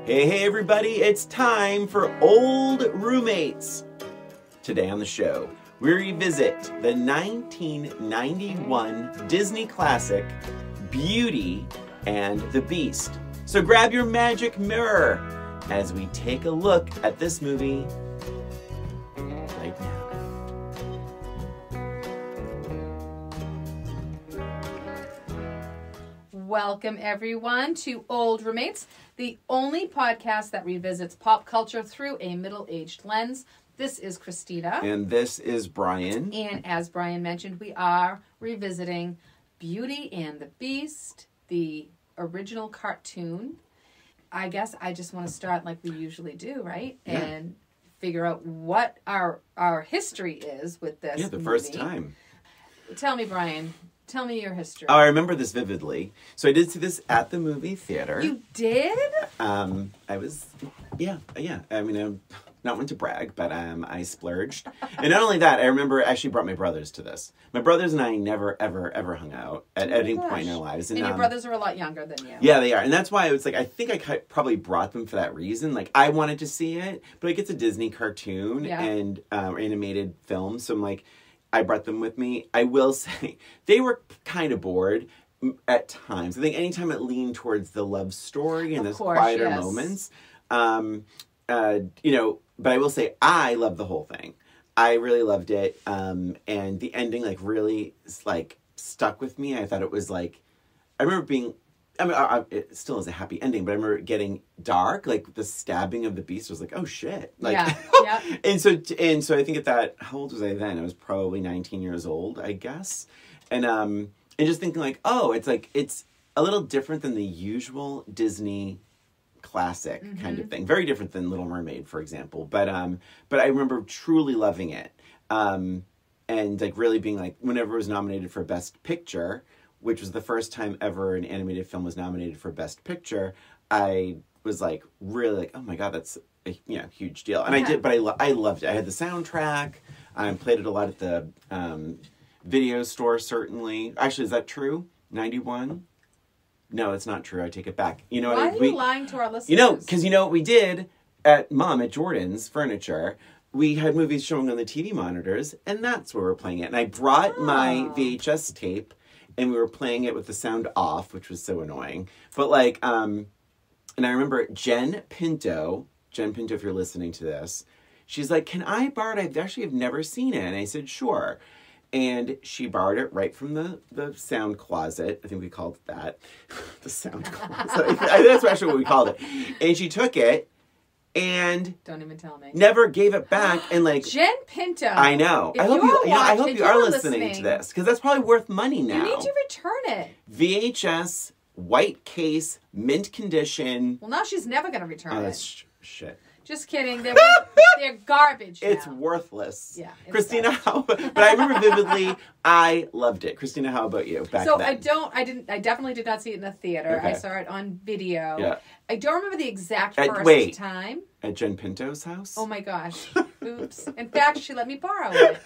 Hey everybody, it's time for Old Roommates. Today on the show, we revisit the 1991 Disney classic, Beauty and the Beast. So grab your magic mirror as we take a look at this movie right now. Welcome everyone to Old Roommates, the only podcast that revisits pop culture through a middle-aged lens. This is Christina. And this is Brian. And as Brian mentioned, we are revisiting Beauty and the Beast, the original cartoon. I guess I just want to start like we usually do, right? Yeah. And figure out what our history is with this Yeah, the movie. first time. Tell me, Brian. Tell me your history. Oh, I remember this vividly. So I did see this at the movie theater. You did? I was, yeah. I mean, I'm not one to brag, but I splurged. And not only that, I remember I actually brought my brothers to this. My brothers and I never, ever hung out at any point in our lives. And your brothers are a lot younger than you. Yeah, they are. And that's why I was like, I think I probably brought them for that reason. Like, I wanted to see it, but like, it's a Disney cartoon and animated film. So I'm like, I brought them with me. I will say, they were kind of bored at times. I think anytime it leaned towards the love story and those quieter moments, but I will say, I loved the whole thing. I really loved it. And the ending, like, really, like, stuck with me. I thought it was, like, I remember being, it still is a happy ending, but I remember getting dark. Like, the stabbing of the beast was like, oh, shit. Like, yeah. And so I think at that, how old was I then? I was probably 19 years old, I guess. And just thinking, like, oh, it's a little different than the usual Disney classic kind of thing. Very different than Little Mermaid, for example. But I remember truly loving it. And like really being like, whenever it was nominated for Best Picture, which was the first time ever an animated film was nominated for Best Picture, I was like, really like, oh my God, that's a huge deal. And I did, but I loved it. I had the soundtrack. I played it a lot at the video store, certainly. Actually, is that true? 91? No, that's not true. I take it back. You know, why are you lying to our listeners? Because what we did at Jordan's Furniture, we had movies showing on the TV monitors, and that's where we're playing it. And I brought my VHS tape, and we were playing it with the sound off, which was so annoying. But like, and I remember Jen Pinto, if you're listening to this, she's like, can I borrow it? I actually have never seen it. And I said, sure. And she borrowed it right from the sound closet. I think we called it that. The sound closet. That's actually what we called it. And she took it and don't even tell me. Never gave it back. And like Jen Pinto. I know. I hope you are listening to this, because that's probably worth money now. You need to return it. VHS, white case, mint condition. Well, now she's never going to return it. That's shit. Just kidding. They're garbage now. It's worthless. Yeah. Christina, but I remember vividly, I loved it. Christina, how about you back then? I definitely did not see it in the theater. Okay. I saw it on video. Yeah. I don't remember the exact first time. At Jen Pinto's house? Oh my gosh. Oops. In fact, she let me borrow it.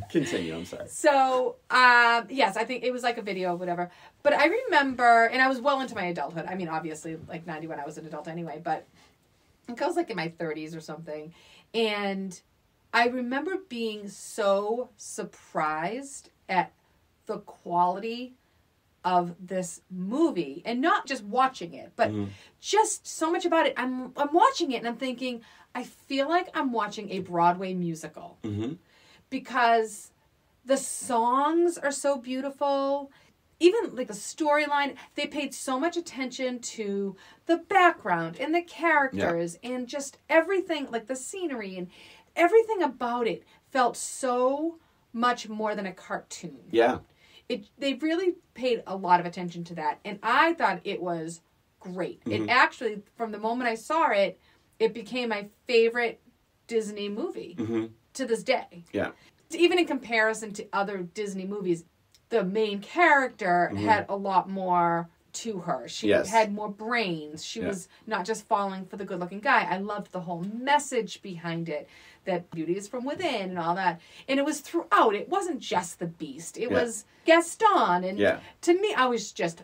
Continue, I'm sorry. So, yes, I think it was like a video or whatever. But I remember, and I was well into my adulthood. I mean, obviously, like 91, I was an adult anyway. But I think I was like in my 30s or something. And I remember being so surprised at the quality of this movie. And not just watching it, but just so much about it. I'm watching it and I'm thinking, I feel like I'm watching a Broadway musical. Mm-hmm. Because the songs are so beautiful. Even like the storyline, they paid so much attention to the background and the characters and just everything, like the scenery and everything about it felt so much more than a cartoon. Yeah. They really paid a lot of attention to that. And I thought it was great. Mm-hmm. It actually, from the moment I saw it, it became my favorite Disney movie. Mm-hmm. To this day. Yeah. Even in comparison to other Disney movies, the main character had a lot more to her. She had more brains. She was not just falling for the good-looking guy. I loved the whole message behind it, that beauty is from within and all that. And it was throughout. It wasn't just the Beast. It was Gaston. And to me, I was just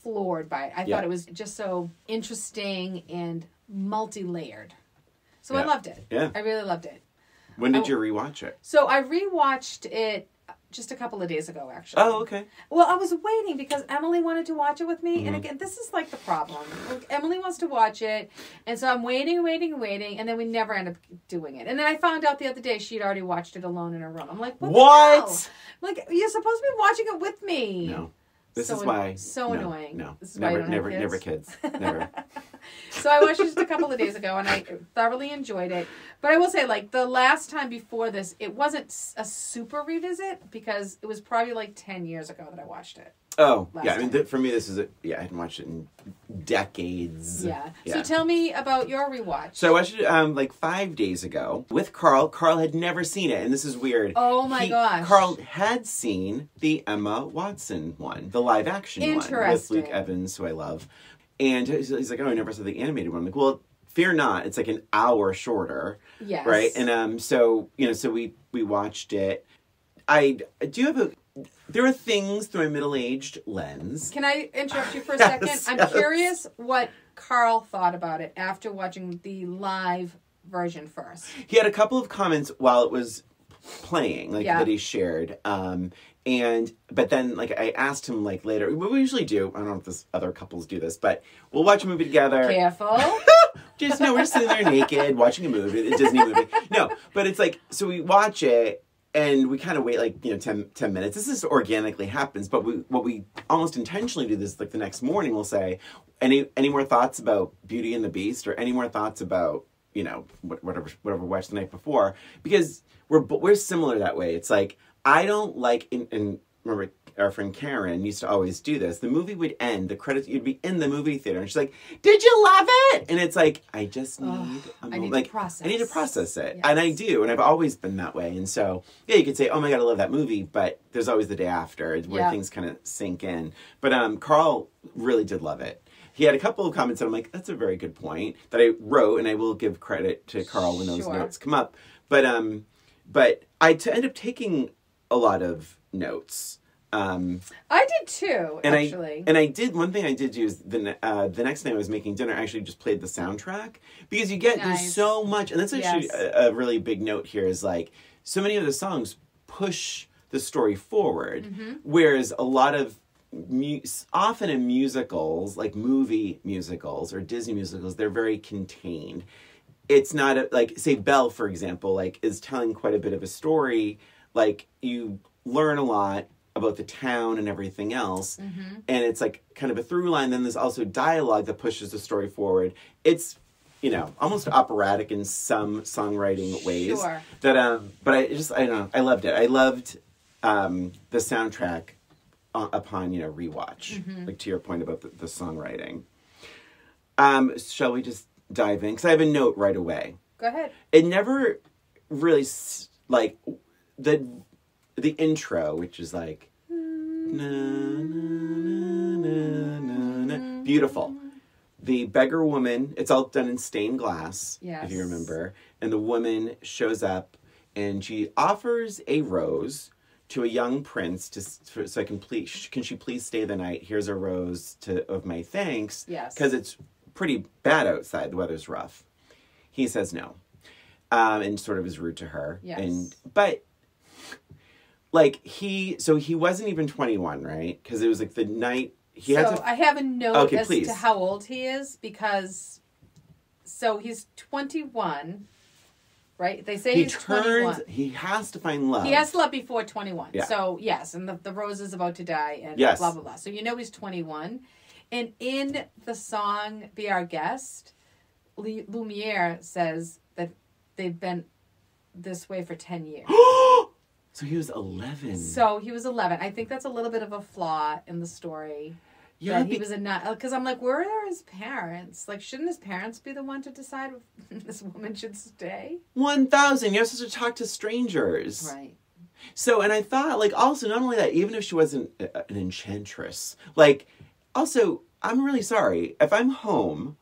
floored by it. I thought it was just so interesting and multi-layered. So I loved it. Yeah. I really loved it. When did you rewatch it? So I rewatched it just a couple of days ago, actually. Oh, okay. Well, I was waiting because Emily wanted to watch it with me. And again, this is like the problem. Like, Emily wants to watch it. And so I'm waiting. And then we never end up doing it. And then I found out the other day she'd already watched it alone in her room. I'm like, what? The hell? Like, you're supposed to be watching it with me. No. This is why. So annoying. No. This is never, why you don't have never kids. Never. So I watched it just a couple of days ago, and I thoroughly enjoyed it. But I will say, like, the last time before this, it wasn't a super revisit because it was probably like 10 years ago that I watched it. Oh, yeah. I mean, for me, this is I hadn't watched it in decades. Yeah. So tell me about your rewatch. So I watched it like 5 days ago with Carl. Carl had never seen it, and this is weird. Oh my gosh. Carl had seen the Emma Watson one, the live action one with Luke Evans, who I love. And he's like, oh, I never saw the animated one. I'm like, well, fear not. It's like an hour shorter. Yes. Right? And so we watched it. I do have there are things through my middle-aged lens. Can I interrupt you for a second? I'm curious what Carl thought about it after watching the live version first. He had a couple of comments while it was playing, like that he shared. But then like I asked him like later, what we usually do, I don't know if this other couples do this, but we'll watch a movie together. Careful. We're just sitting there naked watching a movie, a Disney movie. No, but it's like, so we watch it and we kind of wait like, 10 minutes. This just organically happens, but what we almost intentionally do this, like the next morning we'll say, any more thoughts about Beauty and the Beast, or any more thoughts about, whatever we watched the night before, because we're similar that way. It's like, I don't like, and remember our friend Karen used to always do this. The movie would end, the credits, you'd be in the movie theater, and she's like, did you love it? And it's like, I just need a moment. I need to process. I need to process it. Yes. And I do, and I've always been that way. And so, yeah, you could say, oh my God, I love that movie, but there's always the day after where things kind of sink in. But Carl really did love it. He had a couple of comments that I'm like, that's a very good point, that I wrote, and I will give credit to Carl when those notes come up. But I end up taking a lot of notes. I did too, actually. I did, one thing I did do is the next night I was making dinner, I actually just played the soundtrack, because there's so much, and that's actually a really big note here, is like, so many of the songs push the story forward, whereas a lot of, often in musicals, like movie musicals or Disney musicals, they're very contained. It's not like, say, Belle, for example, like, is telling quite a bit of a story. Like, you learn a lot about the town and everything else, and it's like kind of a through line. Then there's also dialogue that pushes the story forward. It's, almost operatic in some songwriting ways. Sure. That, but I don't know, I loved it. I loved the soundtrack upon, rewatch. Like, to your point about the songwriting. Shall we just dive in? Because I have a note right away. Go ahead. It never really, like, the intro, which is like, na, na, na, na, na, beautiful. The beggar woman, it's all done in stained glass, if you remember. And the woman shows up and she offers a rose to a young prince so can she please stay the night? Here's a rose of my thanks. Yes. Because it's pretty bad outside. The weather's rough. He says no. And sort of is rude to her. Yes. But like he wasn't even 21, right? Because it was like the night I have a note as to how old he is, because he's 21, right? They say he's 21. He has to find love. He has to love before 21. Yeah. So yes, and the rose is about to die, and blah blah blah. So he's 21, and in the song "Be Our Guest," Lumiere says that they've been this way for 10 years. So he was 11. I think that's a little bit of a flaw in the story. Yeah, that he was because I'm like, where are his parents? Like, shouldn't his parents be the one to decide if this woman should stay? 1,000. You're supposed to talk to strangers, right? So, and I thought, like, also not only that, even if she wasn't an enchantress, like, also, I'm really sorry if I'm home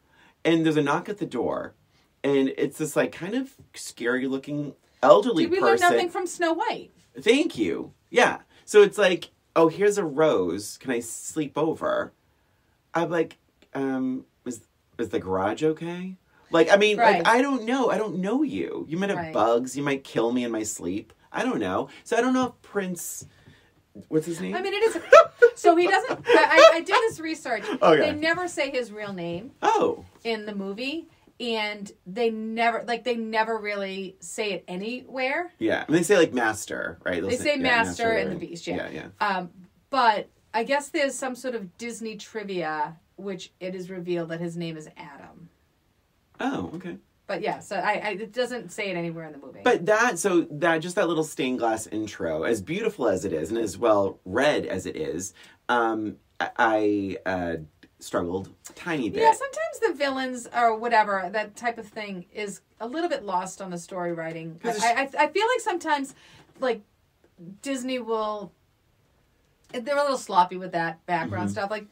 and there's a knock at the door, and it's this like kind of scary looking elderly person. Did we learn nothing from Snow White? Thank you. Yeah. So it's like, oh, here's a rose. Can I sleep over? I'm like, is the garage okay? Like, I mean, Right. like, I don't know. I don't know you. You might have Right. bugs. You might kill me in my sleep. I don't know. So I don't know if Prince, what's his name? I mean, it is. So he doesn't. I did this research. Okay. They never say his real name Oh. in the movie, and they never really say it anywhere. Yeah. And they say, like, master, right? They say Master and the Beast, yeah. Yeah. But I guess there's some sort of Disney trivia, which it is revealed that his name is Adam. Oh, okay. But yeah, so it doesn't say it anywhere in the movie. But that little stained glass intro, as beautiful as it is and as well read as it is, I struggled a tiny bit. Yeah, sometimes the villains or whatever, that type of thing is a little bit lost on the story writing. I feel like sometimes, like, Disney they're a little sloppy with that background stuff. Like,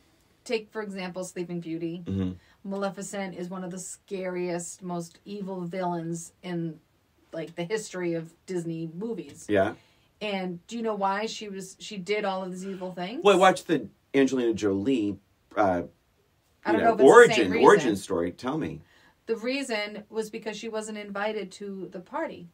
take, for example, Sleeping Beauty. Mm-hmm. Maleficent is one of the scariest, most evil villains in, like, the history of Disney movies. Yeah. And do you know why she did all of these evil things? Well, I watched the Angelina Jolie I don't know if it's the same reason. origin story. Tell me. The reason was because she wasn't invited to the party.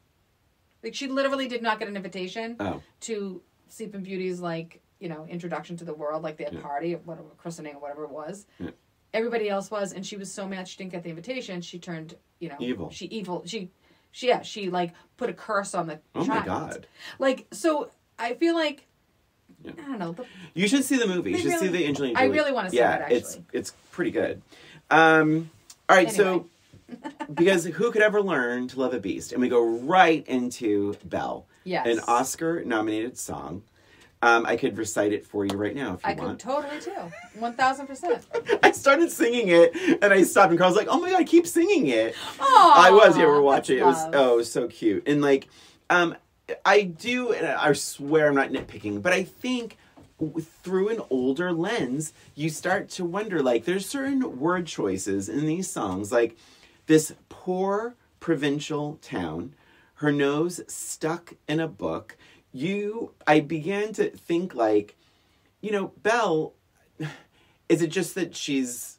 Like, she literally did not get an invitation to Sleeping Beauty's, like, introduction to the world, like the party, whatever, christening or whatever it was. Yeah. Everybody else was, and she was so mad she didn't get the invitation. She turned, evil. She like put a curse on the child. My God! Like, so I feel like I don't know. You should see the movie. You should see the Angelina Jolie. I really want to see that. Actually, it's pretty good. All right, anyway. So because who could ever learn to love a beast? And we go right into Belle. Yes. An Oscar-nominated song. I could recite it for you right now if you want. I could totally too. 1,000%. I started singing it and I stopped and Carl's like, "Oh my God, keep singing it." Oh, I was. Yeah, we're watching it. It was so cute. And like, I do, and I swear I'm not nitpicking, but I think through an older lens, you start to wonder, like, there's certain word choices in these songs, like this poor provincial town, her nose stuck in a book. I began to think, like, Belle, is it just that she's,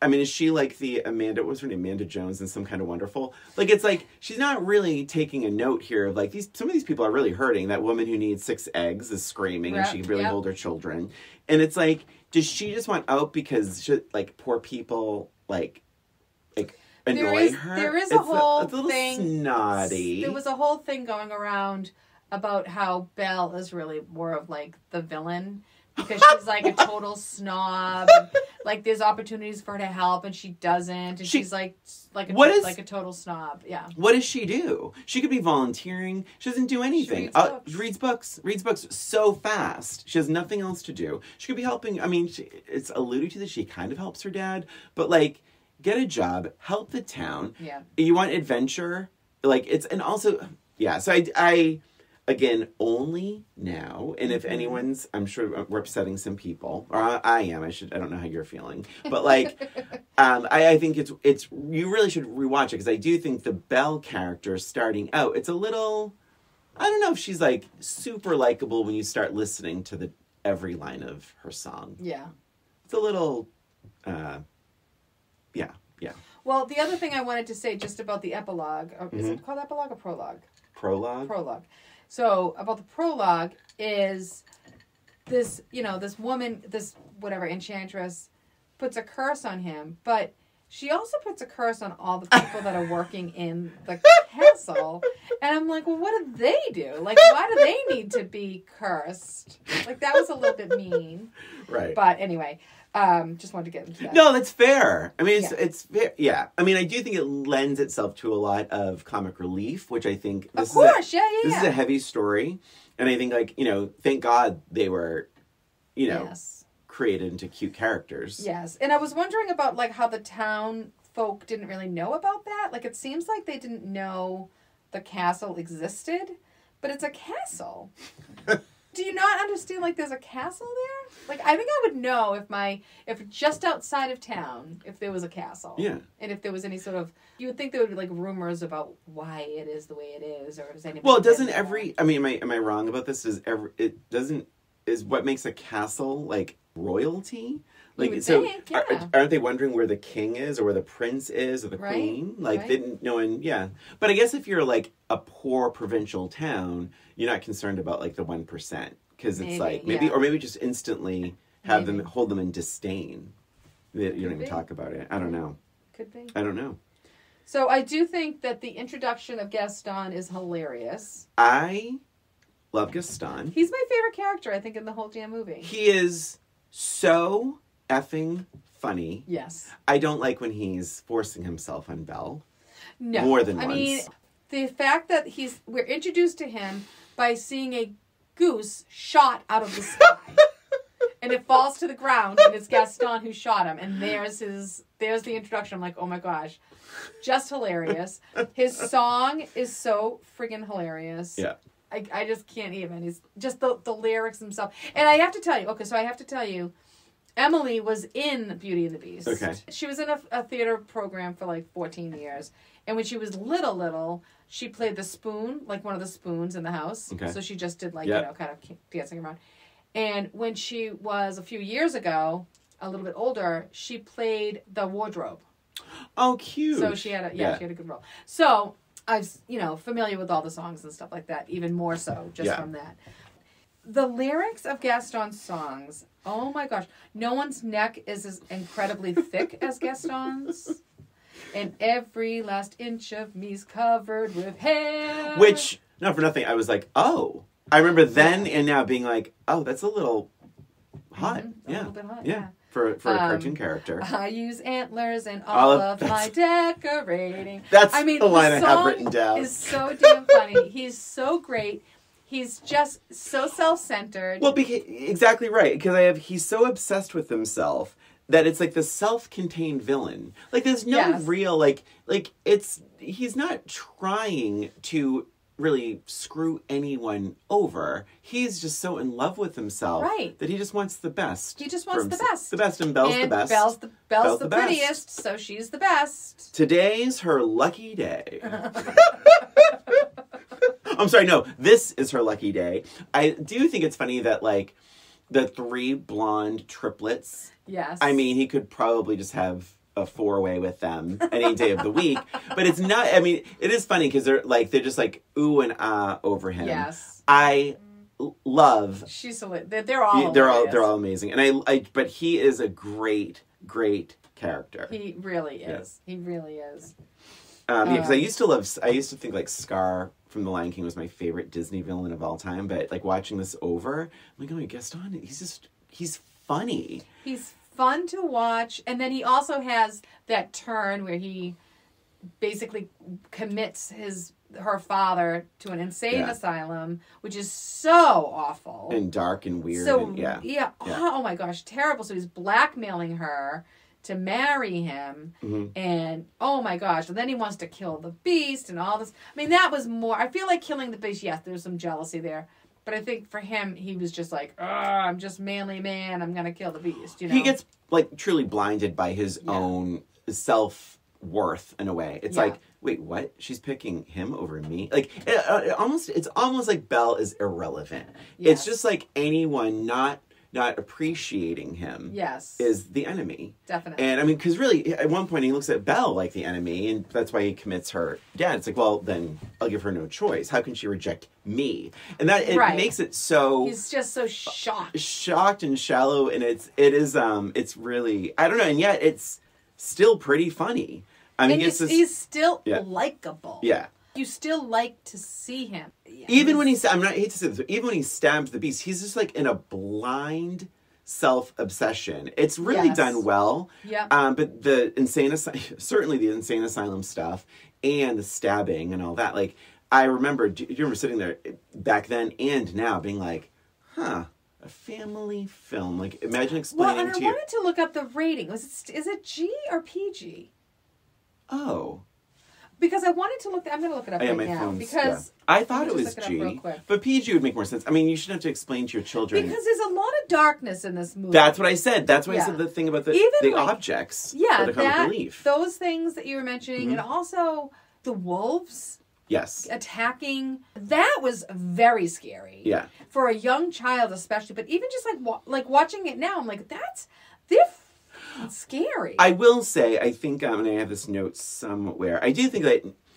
is she like the Amanda, what's her name, Amanda Jones in Some Kind of Wonderful? Like, it's like, she's not really taking a note here of, like, some of these people are really hurting. That woman who needs 6 eggs is screaming and she can really hold her children. And it's like, does she just want out because, poor people, like annoy her? There is a whole little thing. Snotty. There was a whole thing going around about how Belle is really more of, like, the villain because she's like a total snob. And, like, there's opportunities for her to help and she doesn't, and she's like a total snob. Yeah. What does she do? She could be volunteering. She doesn't do anything. She reads books so fast. She has nothing else to do. She could be helping. I mean, it's alluded to that she kind of helps her dad, but, like, get a job, help the town. Yeah. You want adventure, like, and also, yeah. So I again, only now, and if anyone's, I'm sure we're upsetting some people, or I am. I don't know how you're feeling, but, like, I think it's you really should rewatch it because I do think the Belle character starting out, it's a little, I don't know if she's, like, super likable when you start listening to every line of her song. Yeah. It's a little, yeah. Well, the other thing I wanted to say just about the epilogue, is it called epilogue or prologue? Prologue. So, about the prologue is this, this woman, this whatever, enchantress, puts a curse on him, but she also puts a curse on all the people that are working in the castle. And I'm like, well, what did they do? Like, why do they need to be cursed? Like, that was a little bit mean. Right. But anyway, just wanted to get into that. No, that's fair. I mean, it's fair. Yeah. I mean, I do think it lends itself to a lot of comic relief, which I think this is a heavy story. And I think, like, thank God they were, yes, created into cute characters. Yes. And I was wondering about, like, how the town folk didn't really know about that. Like, it seems like they didn't know the castle existed, but it's a castle. Do you not understand, like, there's a castle there? Like, I think I would know if just outside of town, if there was a castle. Yeah. And if there was any sort of, you would think there would be, like, rumors about why it is the way it is, or does anybody... Well, am I wrong about this? Is what makes a castle, like, royalty. You would think, yeah. Aren't they wondering where the king is or where the prince is or the queen? Like, no one, yeah. But I guess if you're like a poor provincial town, you're not concerned about like the 1%. Because it's like, or maybe just instantly have them, hold them in disdain. You don't even talk about it. I don't know. Could be. I don't know. So I do think that the introduction of Gaston is hilarious. I love Gaston. He's my favorite character, I think, in the whole damn movie. He is so effing funny. Yes. I don't like when he's forcing himself on Belle. No. More than once. I mean, the fact that we're introduced to him by seeing a goose shot out of the sky. And it falls to the ground, and it's Gaston who shot him. And there's the introduction. I'm like, oh my gosh. Just hilarious. His song is so friggin' hilarious. Yeah. I just can't even. He's just the lyrics themselves. And I have to tell you, Emily was in Beauty and the Beast. Okay. She was in a theater program for like 14 years. And when she was little, she played the spoon, like one of the spoons in the house. Okay. So she just did like, kind of dancing around. And when she was a few years ago, a little bit older, she played the wardrobe. Oh, cute. So she had she had a good role. So I was, familiar with all the songs and stuff like that, even more so just from that. The lyrics of Gaston's songs, oh my gosh. No one's neck is as incredibly thick as Gaston's. And every last inch of me's covered with hair. Which, not for nothing, I was like, oh. I remember then and now being like, oh, that's a little hot. A little bit hot, yeah. For a cartoon character. I use antlers in all of my decorating. That's the line I have written down. Is so damn funny. He's so great. He's just so self-centered. Well, exactly right. Because he's so obsessed with himself that it's like the self-contained villain. Like there's no real he's not trying to really screw anyone over. He's just so in love with himself that he just wants the best. He just wants the best. The best, and Belle's the best. Belle's the prettiest, best. So she's the best. Today's her lucky day. I'm sorry, no, this is her lucky day. I do think it's funny that like the 3 blonde triplets. Yes. I mean, he could probably just have a 4-way with them any day of the week, but it's not. I mean, it is funny because they're just like ooh and ah over him. Yes, I love. They're all amazing, and I but he is a great character. He really is. Yeah. He really is. Because I used to think like Scar from The Lion King was my favorite Disney villain of all time, but like watching this over, I'm like, oh, Gaston, he's funny. He's fun to watch, and then he also has that turn where he basically commits her father to an insane asylum, which is so awful and dark and weird. So oh my gosh, terrible. So he's blackmailing her to marry him, and oh my gosh, and then he wants to kill the beast and all this. I mean, that was more. I feel like killing the beast. Yes, there's some jealousy there. But I think for him, he was just like, I'm just manly man. I'm going to kill the beast, He gets, like, truly blinded by his own self-worth in a way. It's like, wait, what? She's picking him over me? Like, it's almost like Belle is irrelevant. Yes. It's just like anyone not appreciating him is the enemy. Definitely. And, I mean, because really, at one point, he looks at Belle like the enemy, and that's why he commits her death. It's like, well, then I'll give her no choice. How can she reject me? And that it makes it so... He's just so shocked. Shocked and shallow, and it's really... I don't know, and yet it's still pretty funny. I mean, he's still likable. Yeah. You still like to see him. Yeah, even when I hate to say this, but even when he stabs the beast, he's just like in a blind self-obsession. It's really done well. Yeah. But certainly the insane asylum stuff and the stabbing and all that. Like, I remember, do you remember sitting there back then and now being like, a family film. Like, imagine explaining to you. I wanted to look up the rating. Is it G or PG? Oh. Because I wanted to I'm going to look it up right now. Because I thought it was G, but PG would make more sense. I mean, you shouldn't have to explain to your children. Because there's a lot of darkness in this movie. That's what I said. That's why I said the thing about the objects. Yeah, the comic relief. Those things that you were mentioning, and also the wolves. Yes. attacking. That was very scary. Yeah. For a young child especially, but even just like watching it now, I'm like, they're scary. I will say, I think, and I have this note somewhere, I do think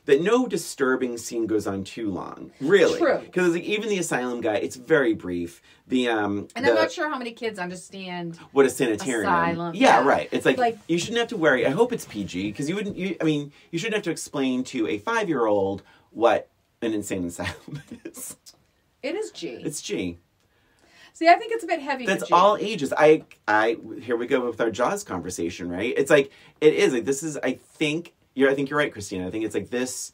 that no disturbing scene goes on too long. Really. True. Because like, even the asylum guy, it's very brief. And I'm not sure how many kids understand what a sanitarium. Asylum. Yeah, right. It's like you shouldn't have to worry. I hope it's PG, because you shouldn't have to explain to a 5-year-old what an insane asylum is. It is G. It's G. See, I think it's a bit heavy. That's for G. all ages. I here we go with our Jaws conversation, right? It's like it is like this is. I think you're right, Christina. I think it's like this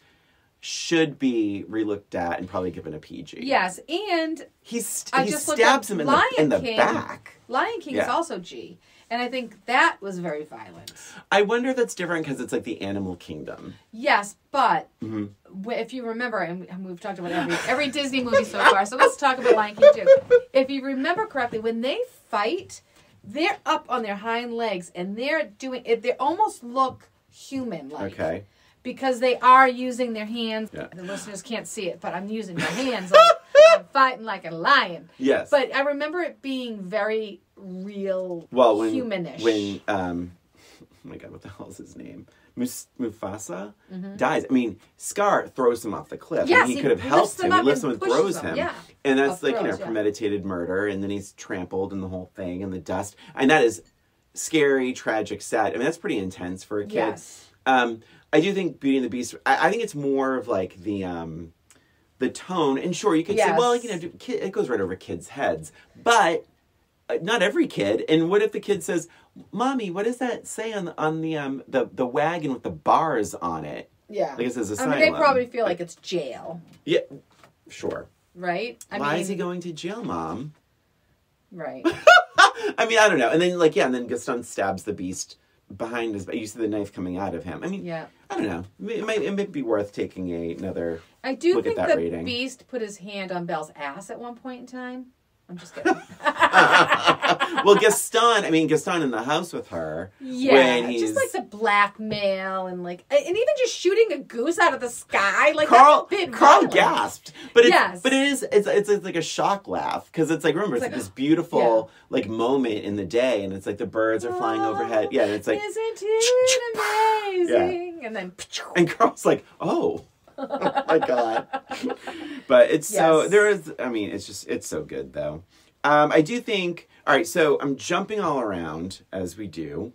should be relooked at and probably given a PG. Yes, and he stabs him in the back. Lion King is also G, and I think that was very violent. I wonder if that's different because it's like the animal kingdom. Yes, but if you remember, and we've talked about every Disney movie so far, so let's talk about Lion King too. If you remember correctly, when they fight, they're up on their hind legs and they're doing it. They almost look human-like. Okay. Because they are using their hands. Yeah. The listeners can't see it, but I'm using my hands. I'm fighting like a lion. Yes. But I remember it being very real, humanish. When oh my God, what the hell is his name? Mufasa dies. I mean, Scar throws him off the cliff. Yes, and he could have helped him. He lifts him and throws him. Yeah. And that's premeditated murder. And then he's trampled and the whole thing and the dust. And that is scary, tragic, sad. I mean, that's pretty intense for a kid. Yes. I do think Beauty and the Beast, I think it's more of like the tone. And sure, you could say, well, it goes right over kids' heads. But not every kid. And what if the kid says, Mommy, what does that say on the wagon with the bars on it? Yeah. Like it says asylum. I mean, they probably feel like it's jail. Yeah, sure. Right? Why is he going to jail, Mom? Right. I mean, I don't know. And then, and then Gaston stabs the beast behind his... You see the knife coming out of him. I mean, I don't know. It might be worth taking another I do look think at that the rating. Beast put his hand on Belle's ass at one point in time. I'm just kidding. Well, Gaston in the house with her. Yeah, when he's... just like the blackmail and even just shooting a goose out of the sky. Like Carl violent. gasped, but it's like a shock laugh because it's like remember it's like this beautiful moment in the day and it's like the birds are flying overhead. Yeah, and it's like isn't it amazing? And then Carl's like, oh my God. But it's it's so good though. I do think, all right, so I'm jumping all around as we do.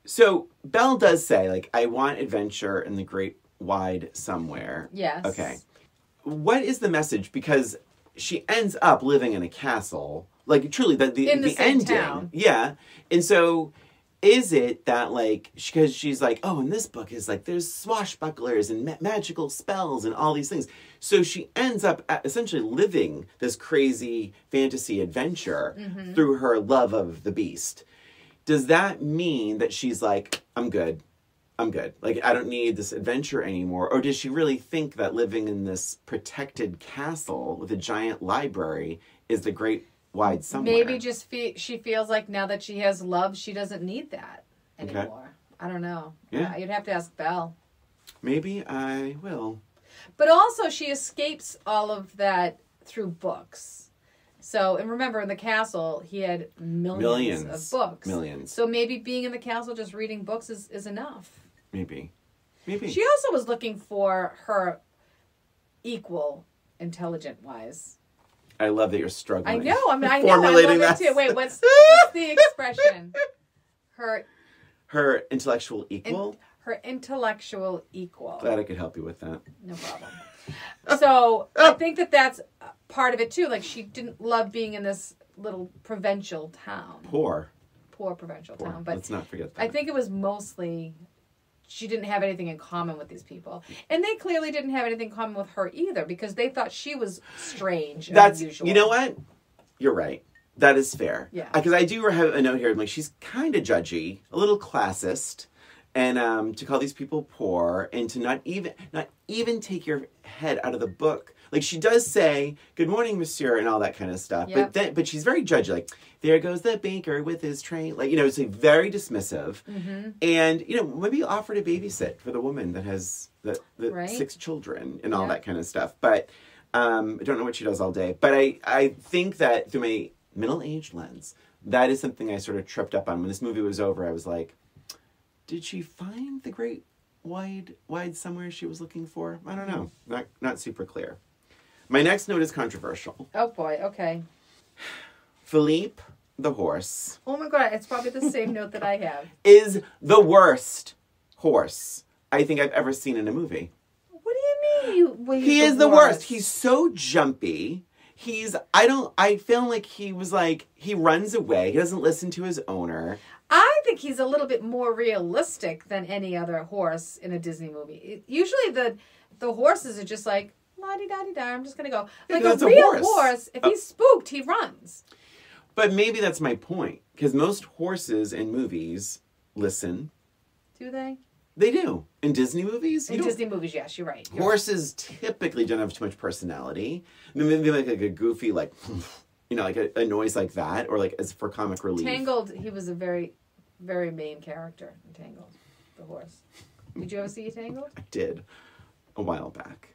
So Belle does say, I want adventure in the great wide somewhere. Yes. Okay. What is the message? Because she ends up living in a castle. Truly, the ending. Town. Yeah. And so... Is it that, because she's like, oh, in this book is, there's swashbucklers and magical spells and all these things. So she ends up essentially living this crazy fantasy adventure through her love of the beast. Does that mean that she's like, I'm good. I don't need this adventure anymore. Or does she really think that living in this protected castle with a giant library is the great wide somewhere? Maybe just she feels like now that she has love, she doesn't need that anymore. Okay. I don't know. Yeah. You'd have to ask Belle. Maybe I will. But also she escapes all of that through books. So, and remember in the castle, he had millions of books. Millions. So maybe being in the castle just reading books is enough. Maybe. She also was looking for her equal, intelligent-wise. I love that you're struggling. I know. I love that it too. Wait, what's the expression? Her intellectual equal? Her intellectual equal. Glad I could help you with that. No problem. So I think that's part of it too. She didn't love being in this little provincial town. Poor provincial town. But let's not forget that. I think it was mostly she didn't have anything in common with these people. And they clearly didn't have anything in common with her either because they thought she was strange and unusual. You know what? You're right. That is fair. Yeah. Because I do have a note here. She's kind of judgy, a little classist. and to call these people poor, and to not even take your head out of the book. Like, she does say, "Good morning, monsieur," and all that kind of stuff. Yep. But she's very judgy. Like, "There goes the baker with his tray." Like, it's like very dismissive. Mm-hmm. And, maybe offer to babysit for the woman that has the Right. 6 children and all that kind of stuff. But I don't know what she does all day. But I think that through my middle-aged lens, that is something I sort of tripped up on. When this movie was over, I was like, did she find the great wide somewhere she was looking for? I don't know. Not super clear. My next note is controversial. Oh boy, okay. Philippe, the horse, Oh my god, it's probably the same note that I have. is the worst horse I think I've ever seen in a movie. What do you mean? He is the worst. He's so jumpy. I feel like he runs away. He doesn't listen to his owner. I think he's a little bit more realistic than any other horse in a Disney movie. Usually the horses are just like, la-di-da-di-da, I'm just going to go. Like a real horse, if he's spooked, he runs. But maybe that's my point. Because most horses in movies listen. Do they? They do. In Disney movies? In Disney movies, yes, you're right. Horses typically don't have too much personality. Maybe like a goofy, like a noise like that, or like as for comic relief. Tangled, he was a very, very main character in Tangled, the horse. Did you ever see Tangled? I did. A while back.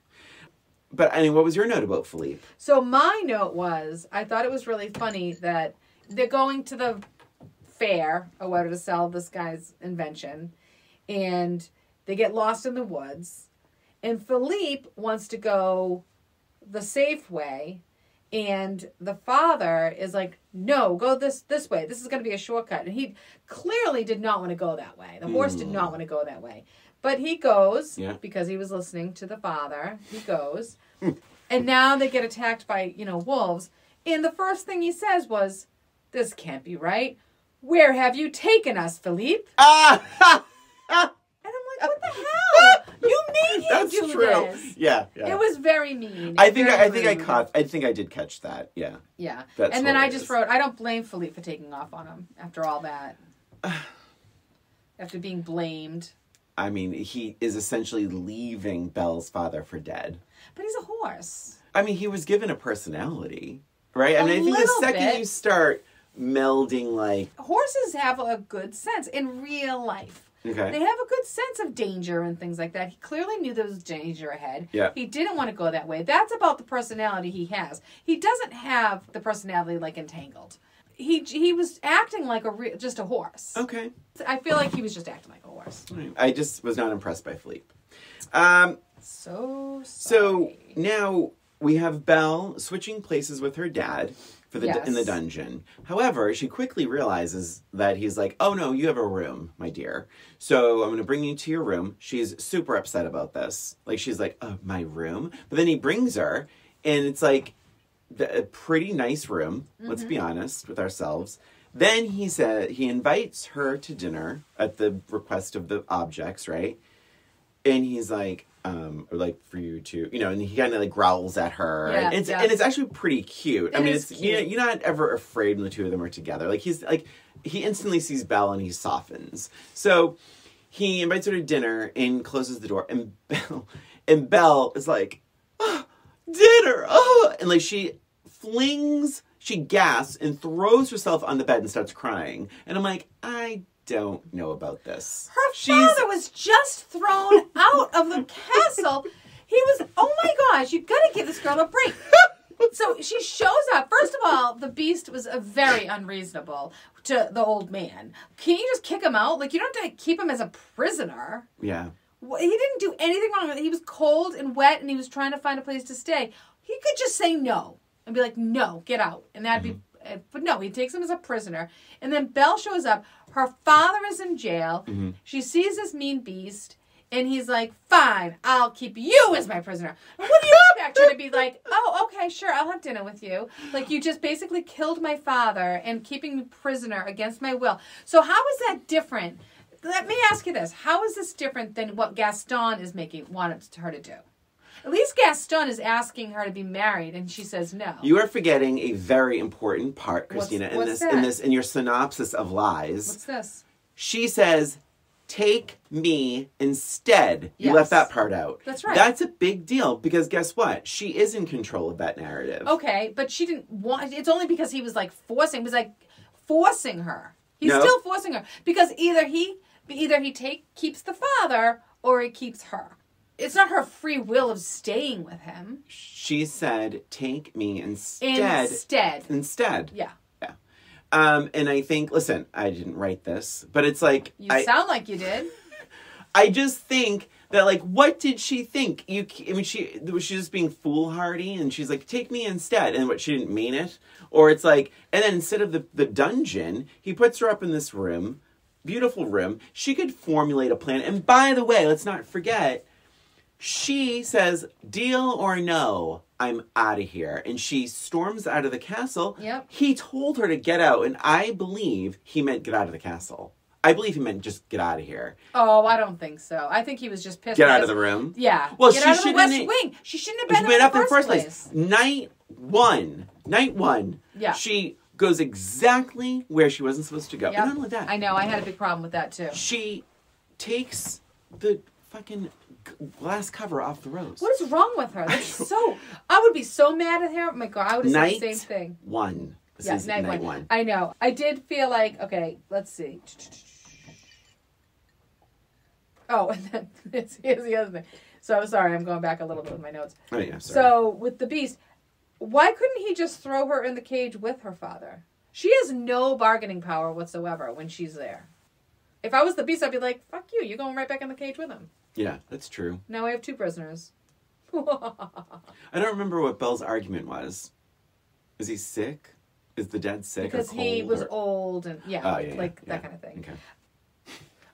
But, what was your note about Philippe? So my note was, I thought it was really funny that they're going to the fair or whatever to sell this guy's invention, and they get lost in the woods, and Philippe wants to go the safe way, and the father is like, no, go this way. This is going to be a shortcut. And he clearly did not want to go that way. The horse did not want to go that way. But he goes, because he was listening to the father. He goes. And now they get attacked by, wolves. And the first thing he says was, this can't be right. Where have you taken us, Philippe? And I'm like, what the hell? You made him do this. Yeah. It was very mean. I think I did catch that. Yeah. Yeah. That's and then I just wrote, I don't blame Philippe for taking off on him after all that. After being blamed. I mean, he is essentially leaving Belle's father for dead. But he's a horse. I mean, he was given a personality, right? I think the second you start melding, like... Horses have a good sense in real life. Okay. They have a good sense of danger and things like that. He clearly knew there was danger ahead. Yeah. He didn't want to go that way. That's about the personality he has. He doesn't have the personality like Entangled. He was acting like just a horse. Okay. I feel like he was just acting like a horse. I just was not impressed by Philippe. So sorry. So now we have Belle switching places with her dad in the dungeon. However, she quickly realizes that he's like, oh no, you have a room, my dear. So I'm going to bring you to your room. She's super upset about this. Like, she's like, oh, my room? But then he brings her, and it's like a pretty nice room. Let's be honest with ourselves. Then he invites her to dinner at the request of the objects, right? And he's like, for you to, and he kind of like growls at her. Yeah, and it's actually pretty cute. It's cute. You're not ever afraid when the two of them are together. Like, he instantly sees Belle and he softens. So he invites her to dinner and closes the door. And Belle is like, oh, dinner. Oh, and like she gasps and throws herself on the bed and starts crying. And I'm like, I don't know about this. Her father was just thrown out of the castle. He was, oh my gosh, you gotta give this girl a break. So she shows up. First of all, the beast was very unreasonable to the old man. Can you just kick him out? Like, you don't have to keep him as a prisoner. Yeah. He didn't do anything wrong. He was cold and wet and he was trying to find a place to stay. He could just say no and be like, no, get out. And that'd be, but no, he takes him as a prisoner. And then Belle shows up. Her father is in jail. Mm-hmm. She sees this mean beast. And he's like, fine, I'll keep you as my prisoner. What do you expect her to be like, oh, okay, sure, I'll have dinner with you. Like, you just basically killed my father and keeping me prisoner against my will. So how is that different? Let me ask you this. How is this different than what Gaston is wanted her to do? At least Gaston is asking her to be married, and she says no. You are forgetting a very important part, Christina, in your synopsis of lies. What's this? She says, take me instead. You Yes. left that part out. That's right. That's a big deal because guess what? She is in control of that narrative. Okay, but she didn't want. It's only because he was like forcing. He was like forcing her. He's No. still forcing her because either he keeps the father or he keeps her. It's not her free will of staying with him. She said, take me instead. Instead. Yeah. Yeah. And I think, listen, I didn't write this, but it's like... You sound like you did. I just think that, like, what did she think? She was she just being foolhardy, and she's like, take me instead, and what, she didn't mean it? Or it's like, and then instead of the dungeon, he puts her up in this room, beautiful room. She could formulate a plan. And by the way, let's not forget, she says, deal or no, I'm out of here. And she storms out of the castle. Yep. He told her to get out, and I believe he meant get out of the castle. I believe he meant just get out of here. Oh, I don't think so. I think he was just pissed. Get out of the room. Yeah. Well, get she out of the West shouldn't- Wing. She shouldn't have She been went there up in the first place. Night one. Yeah. She goes exactly where she wasn't supposed to go. Yep. And not only that. I know. I had a big problem with that too. She takes the fucking glass cover off the rose. What is wrong with her? That's so. I would be so mad at her. Oh my God, I would have said the same thing. One. This Yeah, is night one. I know. I did feel like, okay, let's see. Oh, and then here's the other thing. So sorry, I'm going back a little bit with my notes. Oh yeah, sorry. So with the beast, why couldn't he just throw her in the cage with her father? She has no bargaining power whatsoever when she's there. If I was the beast, I'd be like, fuck you, you're going right back in the cage with him. Yeah, that's true. Now we have 2 prisoners. I don't remember what Belle's argument was. Is he sick? Is the dad sick? Because or cold, he was or... old and that kind of thing. Okay.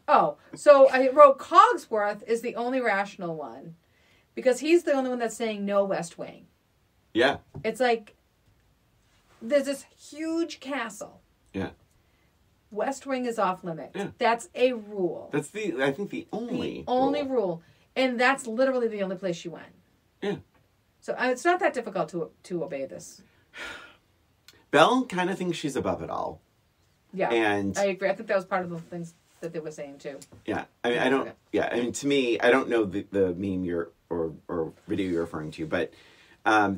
Oh, so I wrote Cogsworth is the only rational one because he's the only one that's saying no West Wing. Yeah. It's like there's this huge castle. Yeah. West Wing is off limits. Yeah. That's a rule. That's I think the only rule. And that's literally the only place she went. Yeah. So it's not that difficult to obey this. Belle kind of thinks she's above it all. Yeah. And I agree. I think that was part of the things that they were saying too. Yeah. I mean, I don't, yeah. I mean, to me, I don't know the meme or video you're referring to, but I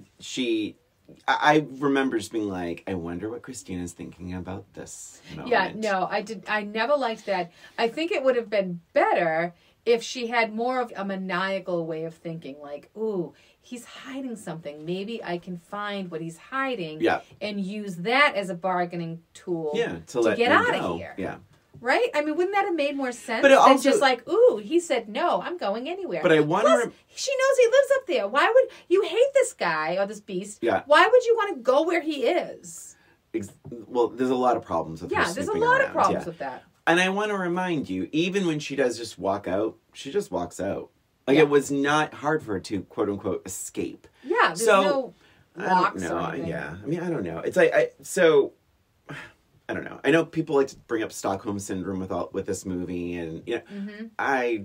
remember just being like, I wonder what Christina's thinking about this moment. Yeah, no, I never liked that. I think it would have been better if she had more of a maniacal way of thinking, like, ooh, he's hiding something. Maybe I can find what he's hiding and use that as a bargaining tool to get out of here. Yeah. Right? I mean, wouldn't that have made more sense but also, than just like, ooh, he said no, I'm going anywhere. But I wonder... Plus, she knows he lives up there. Why would... You hate this guy or this beast. Yeah. Why would you want to go where he is? Well, there's a lot of problems with her there's a lot of problems with that. And I want to remind you, even when she does just walk out, she just walks out. Like, it was not hard for her to, quote unquote, escape. Yeah, there's no locks I don't know. or anything. Yeah. I mean, I don't know. It's like, I don't know. I know people like to bring up Stockholm Syndrome with this movie, and, you know, I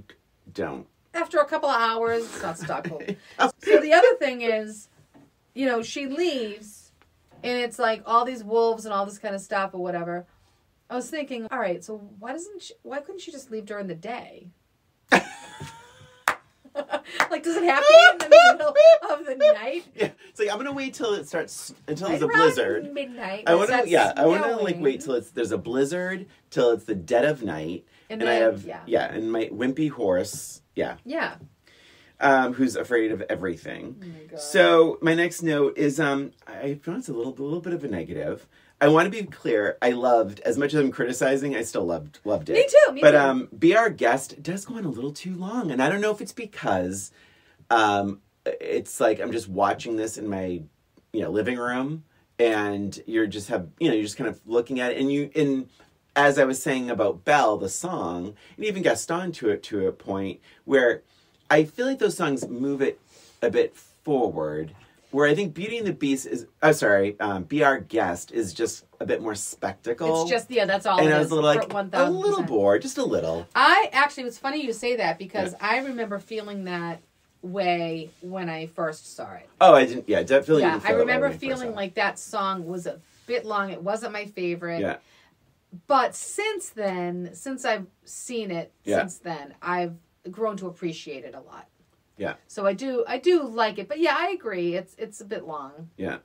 don't. After a couple of hours, it's not Stockholm. So the other thing is, you know, she leaves, and it's like all these wolves and all this kind of stuff or whatever. I was thinking, all right, so why couldn't she just leave during the day? Like, does it happen in the middle of the night? Yeah, it's like I'm gonna wait till it starts until there's a Around blizzard. Midnight. I want to like wait till there's a blizzard till it's the dead of night, and then, I have and my wimpy horse, who's afraid of everything. Oh my God. So my next note is I found it's a little bit of a negative. I want to be clear. I loved, as much as I'm criticizing, I still loved it. Me too. But Be Our Guest does go on a little too long, and I don't know if it's because it's like I'm just watching this in my living room, and you're just kind of looking at it, and as I was saying about Belle, the song, and even Gaston to a point where I feel like those songs move it a bit forward. Where I think Beauty and the Beast is, Be Our Guest is just a bit more spectacle. It's just, that's all and it is. I was a little bored, just a little. It's funny you say that because I remember feeling that way when I first saw it. Oh, I didn't, definitely. Yeah, I remember feeling like that song was a bit long. It wasn't my favorite. Yeah. But since then, since I've seen it, Yeah. since then, I've grown to appreciate it a lot. Yeah. So I do like it. But yeah, I agree. It's a bit long. Yeah.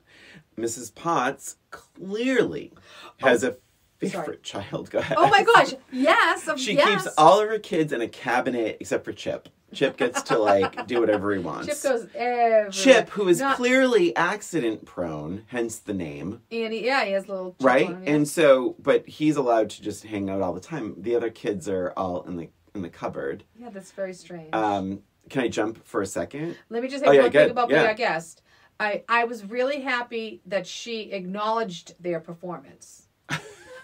Mrs. Potts clearly has a favorite child. Go ahead. Oh my gosh. Yes. She yes. keeps all of her kids in a cabinet except for Chip. Chip gets to like do whatever he wants. Chip goes everywhere. Chip, who is clearly accident prone, hence the name. And he has a little chip right? on him, yeah. And so, but he's allowed to just hang out all the time. The other kids are all in the cupboard. Yeah, that's very strange. Can I jump for a second? Let me just say one thing about Being Our Guest. I was really happy that she acknowledged their performance.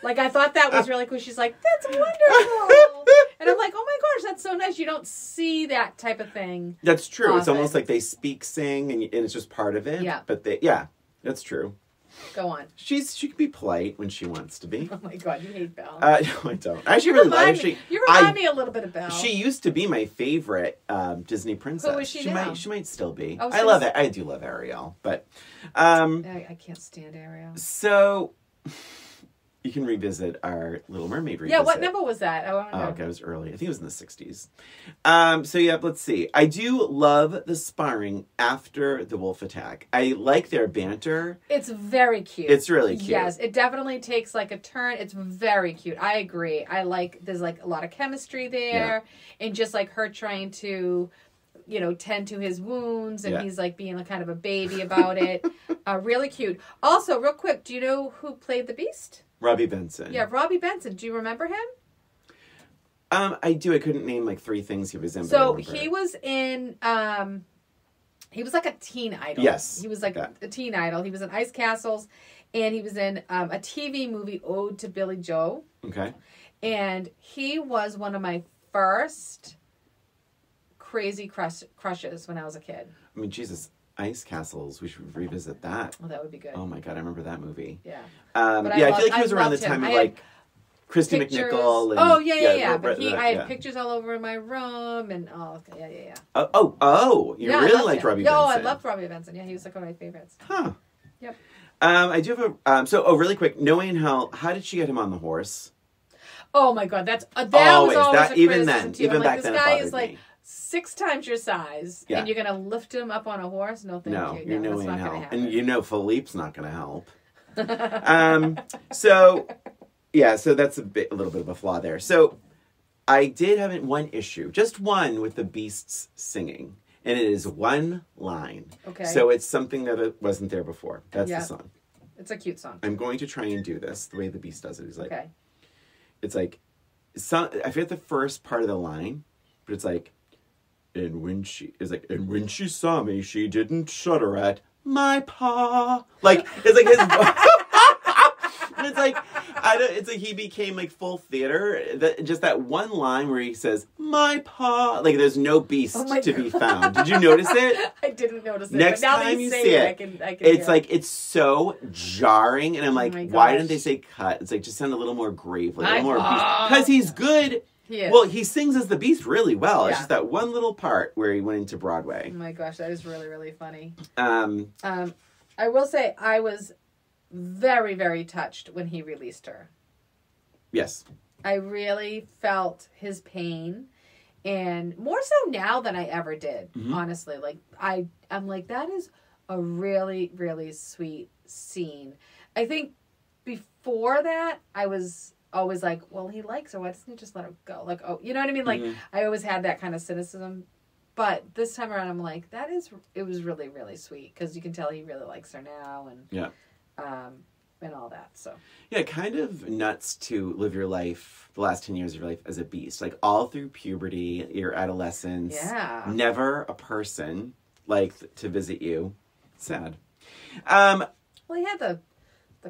Like, I thought that was really cool. She's like, that's wonderful. And I'm like, oh my gosh, that's so nice. You don't see that type of thing. That's true. Often. It's almost like they speak, sing, and it's just part of it. Yeah. But that's true. Go on. She can be polite when she wants to be. Oh my god, you hate Belle. No, I don't. I actually really like her. You remind me a little bit of Belle. She used to be my favorite Disney princess. Who is she now? She might still be. Oh, I do love Ariel, but I can't stand Ariel. So you can revisit our Little Mermaid revisit. Yeah, what number was that? I want to know. Okay, it was early. I think it was in the 60s. So yeah, let's see. I do love the sparring after the wolf attack. I like their banter. It's very cute. It's really cute. Yes, it definitely takes like a turn. It's very cute. I agree. There's like a lot of chemistry there. And just like her trying to, tend to his wounds, and he's like being kind of a baby about it. Really cute. Also, real quick, do you know who played the Beast? Robbie Benson. Yeah, Robbie Benson. Do you remember him? I do. I couldn't name like 3 things he was in. So he was in. He was like a teen idol. Yes, he was like a teen idol. He was in Ice Castles, and he was in a TV movie, Ode to Billy Joe. Okay. And he was one of my first crazy crushes when I was a kid. I mean, Jesus. Ice Castles. We should revisit that. Oh, that would be good. Oh my god, I remember that movie. Yeah. I feel like he was around the time of like Christy McNichol. And, yeah. But I had pictures all over in my room, and yeah. You really liked Robbie Benson. Oh, I loved Robbie Benson. Yeah, he was like one of my favorites. Huh. Yep. I do have a really quick. Knowing how did she get him on the horse? Oh my god, that was always a even criticism then, too. even I'm back like, then, this it guy bothered is like me. 6 times your size, and you're gonna lift him up on a horse? No, thank you. You're No, no that's way in not gonna hell. happen. And Philippe's not gonna help. So that's a little bit of a flaw there. So I did have one issue, just one, with the Beasts singing, and it is one line. Okay. So it's something that wasn't there before. That's the song. It's a cute song. I'm going to try and do this the way the Beast does it. He's like, okay. It's like, I forget the first part of the line, but it's like, and when she saw me, she didn't shudder at my paw. Like, it's like his. It's like it's like he became like full theater. Just that one line where he says "my paw," like there's no Beast to be found. Did you notice it? I didn't notice it. Next but now time that you say see it, I can it's hear like it's so jarring, and I'm like, why didn't they say cut? It's like just sound a little more grave, like a little more Beast, because he's good. Well, he sings as the Beast really well. It's just that one little part where he went into Broadway. Oh my gosh, that is really, really funny. I will say I was very, very touched when he released her. Yes. I really felt his pain, and more so now than I ever did, honestly. Like, I'm like, that is a really, really sweet scene. I think before that, I was always like, well, he likes her. Why doesn't he just let her go? Like, oh, you know what I mean? Like, I always had that kind of cynicism. But this time around, I'm like, it was really, really sweet, because you can tell he really likes her now, and and all that. So kind of nuts to live your life, the last 10 years of your life, as a Beast, like all through puberty, your adolescence. Yeah, never a person like to visit you. Sad. Well, he had the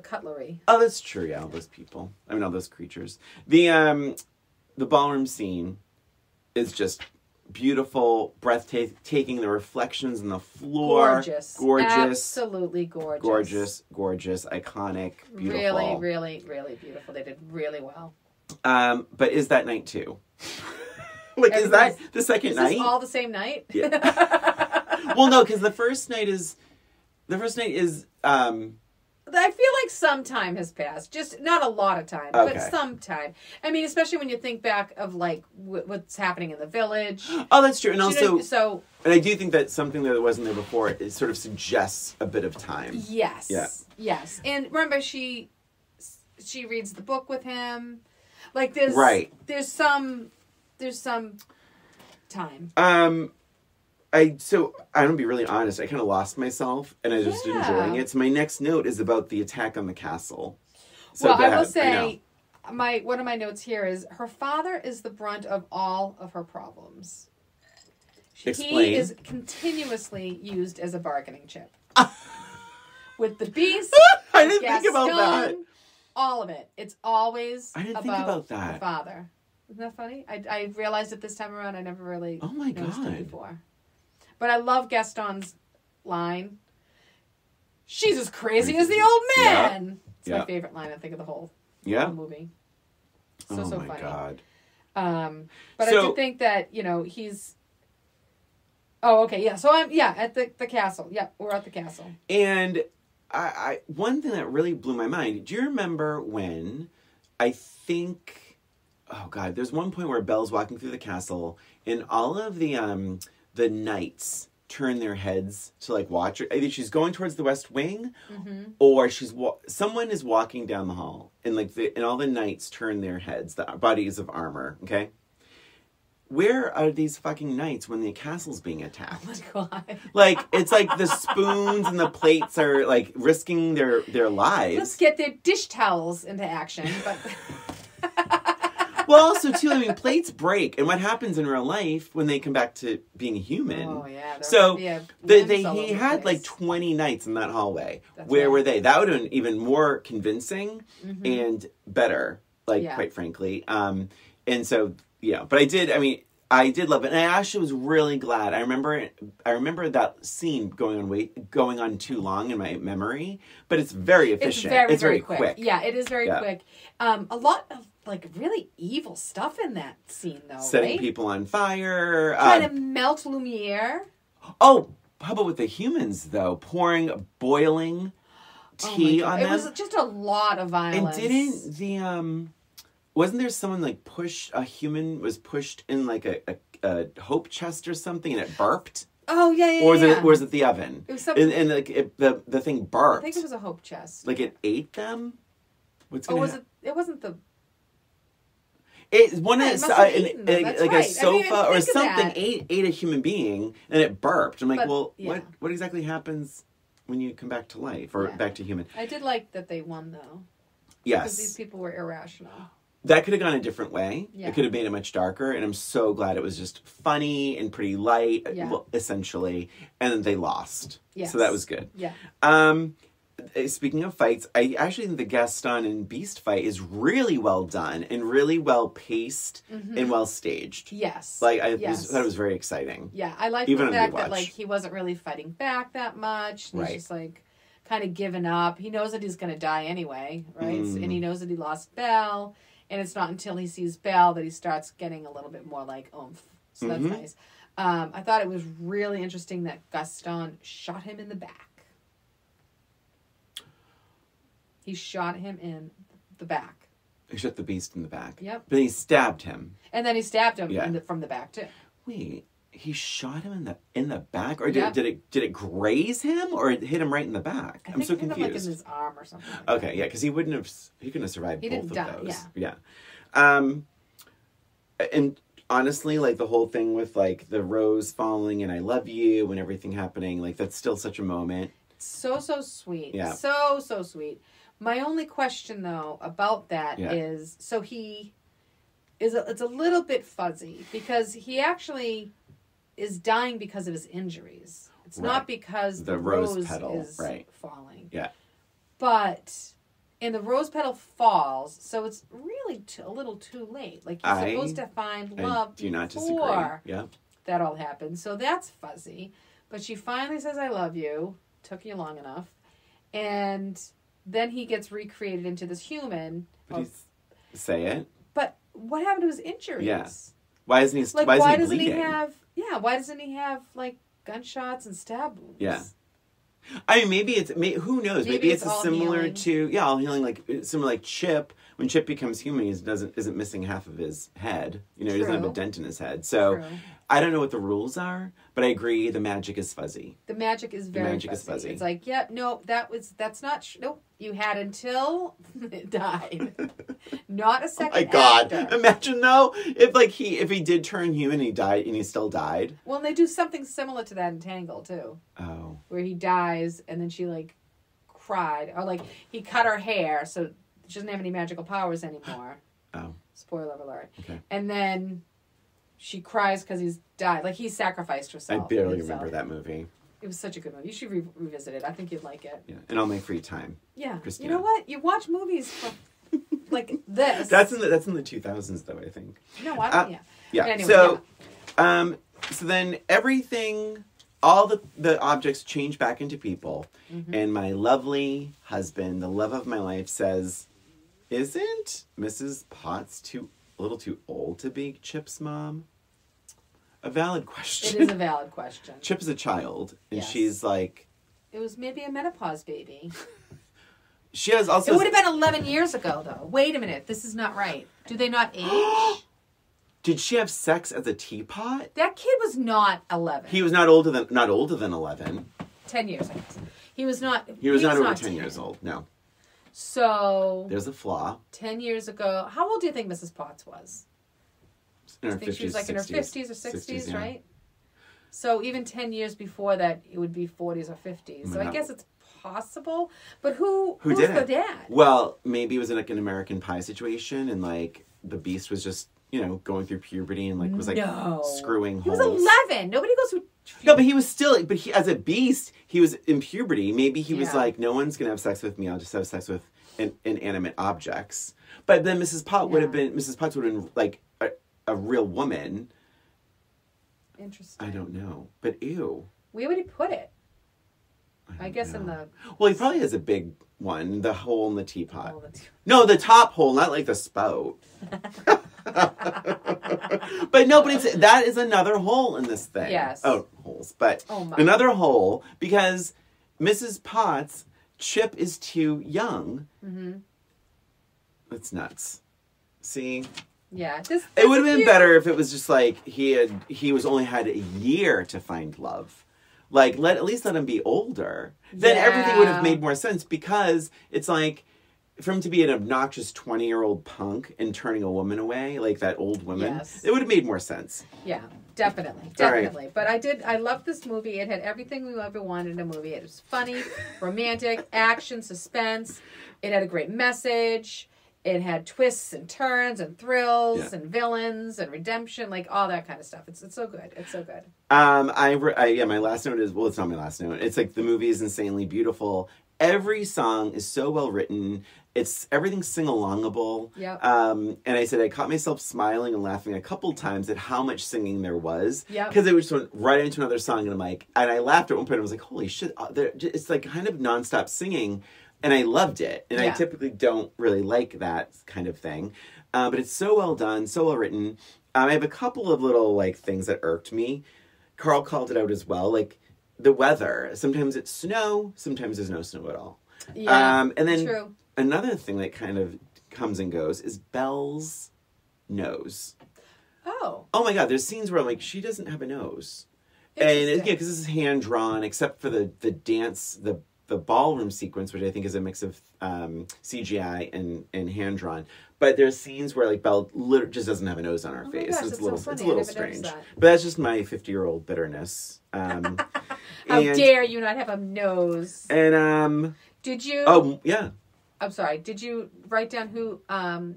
cutlery. Oh, that's true. Yeah, all those people. I mean, all those creatures. The ballroom scene is just beautiful, breathtaking. The reflections on the floor, gorgeous, absolutely gorgeous, iconic, beautiful. Really, really, really beautiful. They did really well. But is that night too? Like, is that the second night? Is this all the same night? Yeah. Well, no, because the first night is I feel like some time has passed. Just not a lot of time, but some time. I mean, especially when you think back of like what's happening in the village. Oh, that's true. And also, so and I do think that something that wasn't there before, it sort of suggests a bit of time. Yes. Yeah. Yes. And remember, she reads the book with him. Like there's some time. I'm gonna be really honest. I kind of lost myself, and I was just enjoying it. So my next note is about the attack on the castle. So well, I will say, one of my notes here is her father is the brunt of all of her problems. Explain. He is continuously used as a bargaining chip. With the beast, I didn't think about that. All of it. It's always I didn't think about that. Her father. Isn't that funny? I realized it this time around. I never really noticed it before. But I love Gaston's line. She's as crazy as the old man. Yeah. It's my favorite line, I think, of the whole movie. So funny. God. But I do think that, he's... Oh, okay, yeah. So I'm, at the castle. Yeah, we're at the castle. And I one thing that really blew my mind, do you remember when I think... Oh, God, there's one point where Belle's walking through the castle, and all of the knights turn their heads to like watch her. Either she's going towards the West Wing, or someone is walking down the hall, and and all the knights turn their heads, the bodies of armor. Okay, where are these fucking knights when the castle's being attacked? Oh my God! Like it's like the spoons and the plates are like risking their lives. Let's get their dish towels into action, but. Well, also, too, I mean, plates break. And what happens in real life when they come back to being human? Oh, yeah. So, he had like 20 knights in that hallway. Where were they? That would have been even more convincing and better, quite frankly. And so, but I did love it. And I actually was really glad. I remember that scene going on too long in my memory, but it's very efficient. It's very quick. Yeah, it is very quick. A lot of really evil stuff in that scene, though. Setting people on fire. Trying to melt Lumiere. Oh, how about with the humans, though? Pouring boiling tea on them. It was just a lot of violence. And didn't the wasn't there someone a human was pushed in like a hope chest or something, and it burped? Oh yeah. Or was it the oven? It was something. And the thing burped. I think it was a hope chest. Like it ate them. What's going on? It wasn't the. It one of a sofa or something that. ate a human being, and it burped. I'm like, what exactly happens when you come back to life or back to human? I did like that they won though. Yes, because these people were irrational. That could have gone a different way. Yeah. It could have made it much darker, and I'm so glad it was just funny and pretty light, essentially. And then they lost. Yes. So that was good. Yeah. Speaking of fights, I actually think the Gaston and Beast fight is really well done and really well paced and well staged. Yes. Thought it was very exciting. Yeah, I like the fact that he wasn't really fighting back that much. He's just kind of given up. He knows that he's going to die anyway, right? And he knows that he lost Belle, and it's not until he sees Belle that he starts getting a little bit more oomph. So that's nice. I thought it was really interesting that Gaston shot him in the back. He shot him in the back. He shot the Beast in the back. Yep. But he stabbed him. And then he stabbed him from the back too. Wait, he shot him in the back, or did it graze him, or it hit him right in the back? I'm so confused. Hit him in his arm or something. Okay, yeah, because he couldn't have survived both of those. Yeah. And honestly, the whole thing with the rose falling and I love you and everything happening, that's still such a moment. So sweet. Yeah. So sweet. My only question, though, about that is, so it's a little bit fuzzy because he actually is dying because of his injuries. It's not because the rose petal is falling. Yeah. But, and the rose petal falls, so it's really a little too late. You're supposed to find love before that all happened. So that's fuzzy. But she finally says, I love you. Took you long enough. And then he gets recreated into this human. But say it. But what happened to his injuries? Yeah. Why isn't he? Why doesn't he have? Yeah. Why doesn't he have gunshots and stab wounds? Yeah. I mean, maybe it's who knows? Maybe it's all similar healing. to all healing, like similar like Chip. When Chip becomes human, he isn't missing half of his head. You know, he doesn't have a dent in his head. So True. I don't know what the rules are, but I agree the magic is fuzzy. The magic is very fuzzy. It's like, no, that's not nope. You had until it died. Not a second. Oh my God! After. Imagine though if he did turn human and he died and he still died. Well, they do something similar to that in Tangle too. Oh. Where he dies and then she like cried, or like he cut her hair so she doesn't have any magical powers anymore. Oh. Spoiler alert. Okay. And then she cries because he's died. Like he sacrificed herself. I barely remember that movie. It was such a good movie. You should revisit it. I think you'd like it. Yeah, in all my free time. Yeah. Christina. You know what? You watch movies from like this. That's in the 2000s though, I think. No, I don't. Yeah. Anyway, so, so then everything, all the objects change back into people, and my lovely husband, the love of my life, says, "Isn't Mrs. Potts a little too old to be Chip's mom?" A valid question. It is a valid question. Chip is a child, and Yes. she's like... It was maybe a menopause baby. She has also... It would have been 11 years ago, though. Wait a minute. This is not right. Do they not age? Did she have sex as a teapot? That kid was not 11. He was not older than 11. 10 years, I guess. He was not... He was not over 10 years old, no. So... There's a flaw. 10 years ago... How old do you think Mrs. Potts was? In her I think 50s, she was like 60s, in her 50s or 60s, yeah. right? So even 10 years before that, it would be 40s or 50s. So I Yeah. guess it's possible. But who's did the it? dad? Well, maybe it was like an American Pie situation, and like the Beast was just, going through puberty and like was like screwing He holes. was 11. Nobody goes through... No, but he was still, as a Beast, he was in puberty. Maybe he was Yeah. like, no one's going to have sex with me. I'll just have sex with inanimate objects. But then Mrs. Potts would have been like a real woman. Interesting. I don't know. But ew. Where would he put it? I don't guess know. in the... Well, he probably has a big one, the hole in the teapot. Oh, No, the top hole, not like the spout. But no, but that is another hole in this thing. Yes. Oh, holes. But my. another hole, because Mrs. Potts, Chip is too young. Mm-hmm. That's nuts. See? Yeah. It would have been better if it was just like he was only had a year to find love. Like, at least let him be older. Then everything would have made more sense, because it's like, for him to be an obnoxious 20-year-old punk and turning a woman away, like that old woman, Yes. it would have made more sense. Yeah, definitely. Right. But I loved this movie. It had everything we ever wanted in a movie. It was funny, romantic, action, suspense. It had a great message. It had twists and turns and thrills and villains and redemption, like all that kind of stuff. It's so good. It's so good. My last note is, well, it's not my last note. It's like the movie is insanely beautiful. Every song is so well written. It's everything's sing-alongable. Yep. And I said I caught myself smiling and laughing a couple times at how much singing there was. Yep. Because it was just went right into another song, and I laughed at one point. And I was like, holy shit! It's like kind of nonstop singing. And I loved it. And I typically don't really like that kind of thing. But it's so well done, so well written. I have a couple of little things that irked me. Carl called it out as well. Like the weather. Sometimes it's snow. Sometimes there's no snow at all. Yeah, and then true. Another thing that kind of comes and goes is Belle's nose. Oh. Oh my God. There's scenes where I'm like, she doesn't have a nose. And because this is hand-drawn, except for the dance, the ballroom sequence, which I think is a mix of CGI and hand drawn. But there's scenes where Belle literally just doesn't have a nose on her face. Gosh, It's a funny. little strange. But that's just my 50-year-old bitterness. How dare you not have a nose? And did you? Oh yeah. I'm sorry. Did you write down who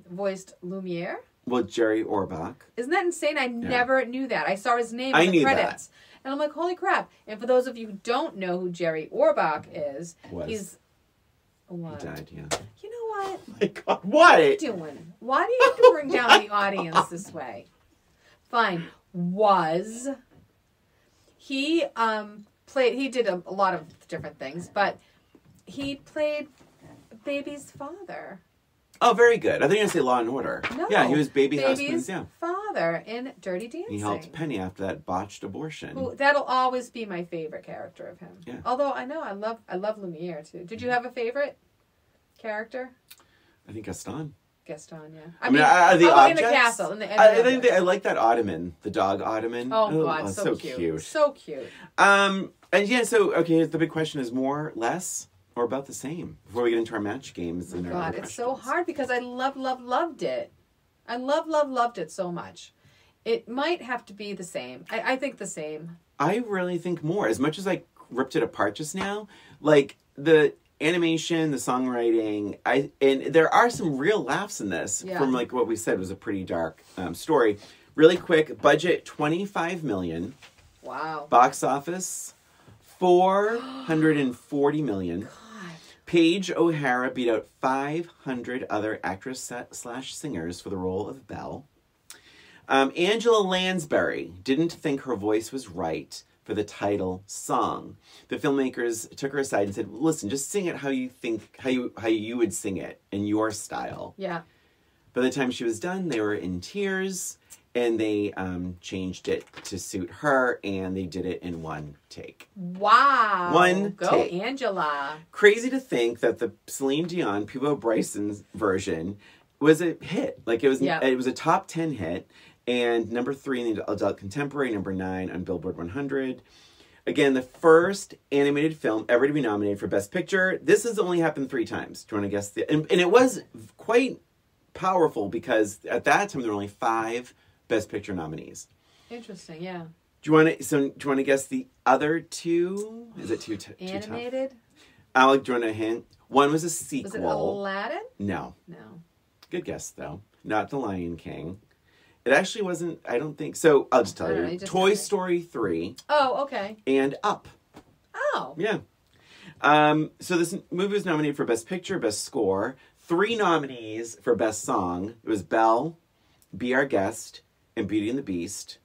voiced Lumiere? Well, Jerry Orbach. Isn't that insane? I never knew that. I saw his name in the credits. That. And I'm like, holy crap. And for those of you who don't know who Jerry Orbach is, he's... What? He died, yeah. You know what? Oh my God, what? What are you doing? Why do you have to bring down the audience this way? Fine. He did a lot of different things, but he played Baby's father. Oh, very good. I think you're going to say Law and Order. No. Yeah, he was Baby's Husband's yeah. father in Dirty Dancing. He helped Penny after that botched abortion. Who, that'll always be my favorite character of him. Yeah. Although I know I love Lumiere too. Did you have a favorite character? I think Gaston. Gaston, yeah. I mean, the objects, in the castle. I think I like that ottoman, the dog ottoman. Oh God, so cute. So cute. And yeah, so okay, the big question is more, less, or about the same before we get into our match games. Oh God, it's so hard because I loved it. I loved it so much. It might have to be the same. I think the same. I really think more. As much as I ripped it apart just now, like the animation, the songwriting, and there are some real laughs in this from like what we said was a pretty dark story. Really quick, budget $25 million. Wow. Box office $440 million. God. PaigeOHara beat out 500 other actress/singers for the role of Belle. Angela Lansbury didn't think her voice was right for the title song. The filmmakers took her aside and said, "Listen, just sing it how you think, how you would sing it in your style." Yeah. By the time she was done, they were in tears, and they changed it to suit her, and they did it in one take. Wow. One Go take. Angela. Crazy to think that the Celine Dion, Peebo Bryson's version was a hit. Like it was a top 10 hit. And number 3 in the adult contemporary, number 9 on Billboard 100. Again, the first animated film ever to be nominated for Best Picture. This has only happened 3 times. Do you want to guess and it was quite powerful because at that time there were only 5 Best Picture nominees. Interesting, yeah. Do you want to guess the other 2? Is it too animated? Alec, do you want a hint? One was a sequel. Was it Aladdin? No. No. Good guess though. Not The Lion King. It actually wasn't, I don't think. So, I'll just tell you. Toy Story 3. Oh, okay. And Up. Oh. Yeah. So this movie was nominated for Best Picture, Best Score. 3 nominees for Best Song. It was Belle, Be Our Guest, and Beauty and the Beast.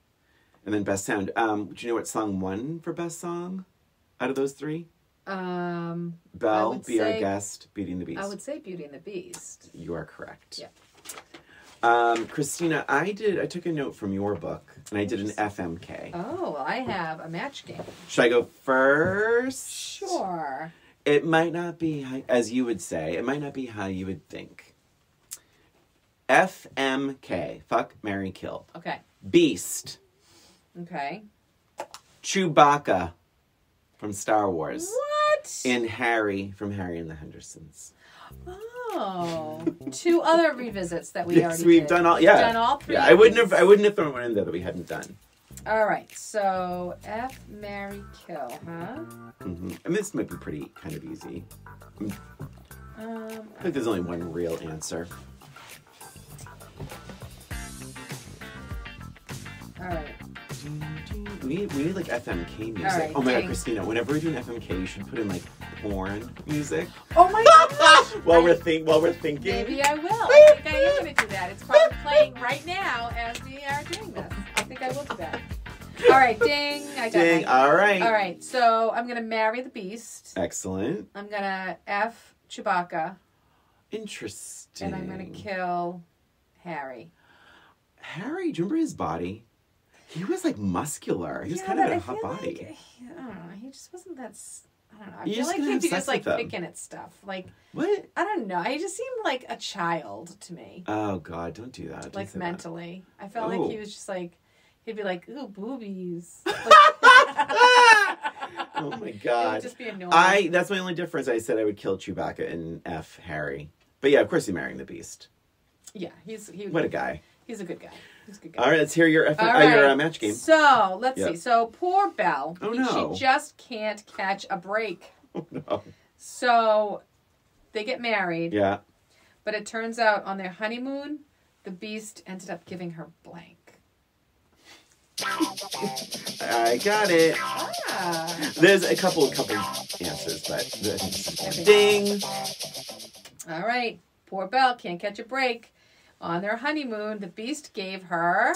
And then Best Sound. Do you know what song won for Best Song out of those 3? Belle, Be Our Guest, Beauty and the Beast. I would say Beauty and the Beast. You are correct. Yeah. Christina, I took a note from your book, and I did an FMK. Oh, well, I have a match game. Should I go first? Sure. It might not be, as you would say, it might not be how you would think. FMK. Fuck, marry, kill. Okay. Beast. Okay. Chewbacca from Star Wars. What? And Harry from Harry and the Hendersons. Oh, 2 other revisits that we already we've did. done all. We've Yeah, done all 3. Yeah, I wouldn't have thrown one in there that we hadn't done. All right, so F, marry, kill, huh? Mm-hmm. I mean, this might be pretty kind of easy. I think there's only one real answer. All right. We need like FMK music. Right, oh my dang. God, Christina! Whenever we do an FMK, you should put in like porn music. Oh my gosh! while we're thinking. Maybe I will. I think I am going to do that. It's probably playing right now as we are doing this. I think I will do that. All right, ding! I got Ding! mine. All right. All right, so I'm going to marry the Beast. Excellent. I'm going to F Chewbacca. Interesting. And I'm going to kill Harry. Harry, do you remember his body? He was like muscular. He was kind of a hot body. Like, I don't know. He just wasn't that. I don't know. I You feel just like gonna he'd have be sex just like with him. picking at stuff. Like What? I don't know. He just seemed like a child to me. Oh God! Don't do that. Don't Like say mentally, I felt like he was just like he'd be like, "Ooh, boobies." Oh my God! It would just be annoying. That's my only difference. I said I would kill Chewbacca and F Harry, but yeah, of course, he's marrying the Beast. Yeah, What a guy! He's a good guy. He's a good guy. All right, let's hear your match game. So let's see. So poor Belle. Oh no! She just can't catch a break. Oh no! So they get married. Yeah. But it turns out on their honeymoon, the Beast ended up giving her blank. I got it. Ah. There's a couple answers, but I think this is one. Ding. All right. Poor Belle can't catch a break. On their honeymoon, the Beast gave her...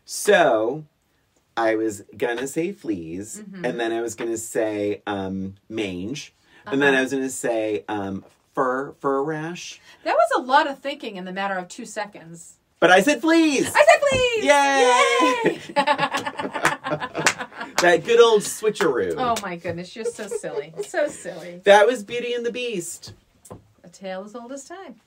So, I was gonna say fleas, and then I was gonna say mange, and then I was gonna say fur rash. That was a lot of thinking in the matter of 2 seconds. But I said fleas! I said fleas! Yay! That good old switcheroo. Oh my goodness, you're so silly. So silly. That was Beauty and the Beast. A tale as old as time.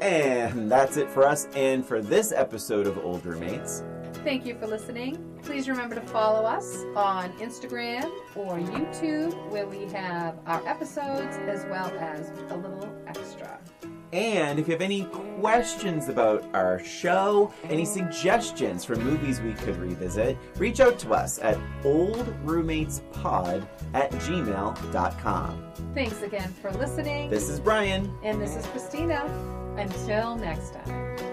And that's it for us and for this episode of Old Roommates. Thank you for listening. Please remember to follow us on Instagram or YouTube, where we have our episodes as well as a little extra. And if you have any questions about our show, any suggestions for movies we could revisit, reach out to us at oldroommatespod@gmail.com. Thanks again for listening. This is Brian. And this is Christina. Until next time.